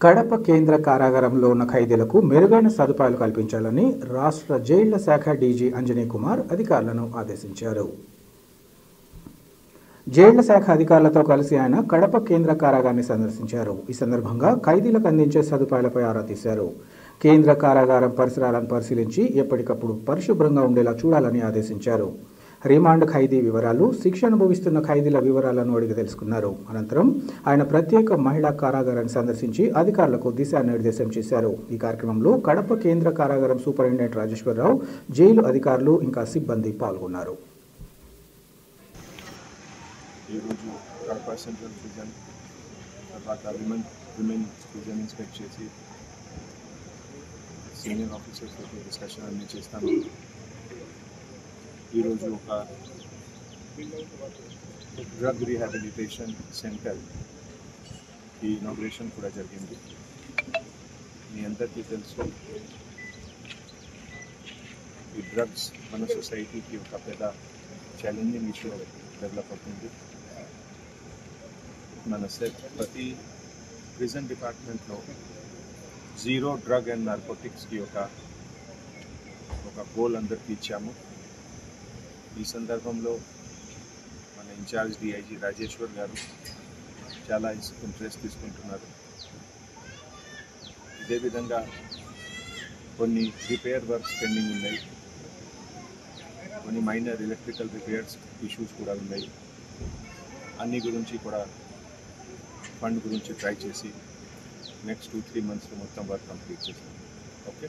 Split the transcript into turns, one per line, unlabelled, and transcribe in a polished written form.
కడప కేంద్ర కారాగారంలో ఉన్న ఖైదీలకు మెరుగైన సదుపాయాలు కల్పించాలని రాష్ట్ర జైళ్ల శాఖ డీజీ అంజనీ కుమార్ అధికారులను ఆదేశించారు. జైళ్ల శాఖ అధికారులతో కలిసి ఆయన కడప కేంద్ర కారాగారాన్ని సందర్శించారు. ఈ సందర్భంగా ఖైదీలకు అందించే సదుపాయాలపై ఆరా తీశారు. కేంద్ర కారాగారం పరిసరాలను పరిశీలించి ఎప్పటికప్పుడు పరిశుభ్రంగా ఉండేలా చూడాలని ఆదేశించారు. రిమాండ్ ఖైదీ వివరాలు, శిక్ష అనుభవిస్తున్న ఖైదీల వివరాలను అడిగి తెలుసుకున్నారు. అనంతరం ఆయన ప్రత్యేక మహిళా కారాగారాన్ని సందర్శించి అధికారులకు దిశానిర్దేశం చేశారు. ఈ కార్యక్రమంలో కడప కేంద్ర కారాగారం సూపరింటెండెంట్ రాజేశ్వరరావు, జైలు అధికారులు ఇంకా సిబ్బంది పాల్గొన్నారు.
ఈరోజు కడప సెంట్రల్ ప్రిజన్ తర్వాత విమెన్ ప్రిజన్ ఇన్స్పెక్ట్ చేసి సీనియర్ ఆఫీసర్స్ తోటి డిస్కషన్ అన్ని చేస్తాను. ఈరోజు ఒక డ్రగ్ రీహాబిలిటేషన్ సెంటర్ ఈ ఇనాగ్రేషన్ కూడా జరిగింది. మీ అందరికీ తెలుసు, ఈ డ్రగ్స్ మన సొసైటీకి ఒక పెద్ద ఛాలెంజింగ్ ఇష్యూ డెవలప్ అవుతుంది. మన ప్రతి ప్రిజన్ డిపార్ట్మెంట్లో జీరో డ్రగ్ అండ్ నార్కోటిక్స్కి ఒక గోల్ అందరికీ ఇచ్చాము. ఈ సందర్భంలో మన ఇన్ఛార్జ్ డిఐజీ రాజేశ్వర్ గారు చాలా ఇంట్రెస్ట్ తీసుకుంటున్నారు. ఇదే విధంగా కొన్ని రిపేర్ వర్క్స్ పెండింగ్ ఉన్నాయి, కొన్ని మైనర్ ఎలక్ట్రికల్ రిపేర్స్ ఇష్యూస్ కూడా ఉన్నాయి. అన్ని గురించి కూడా ఫండ్ గురించి ట్రై చేసి నెక్స్ట్ 2-3 months మొత్తం వర్క్ కంప్లీట్ చేస్తాం. ఓకే.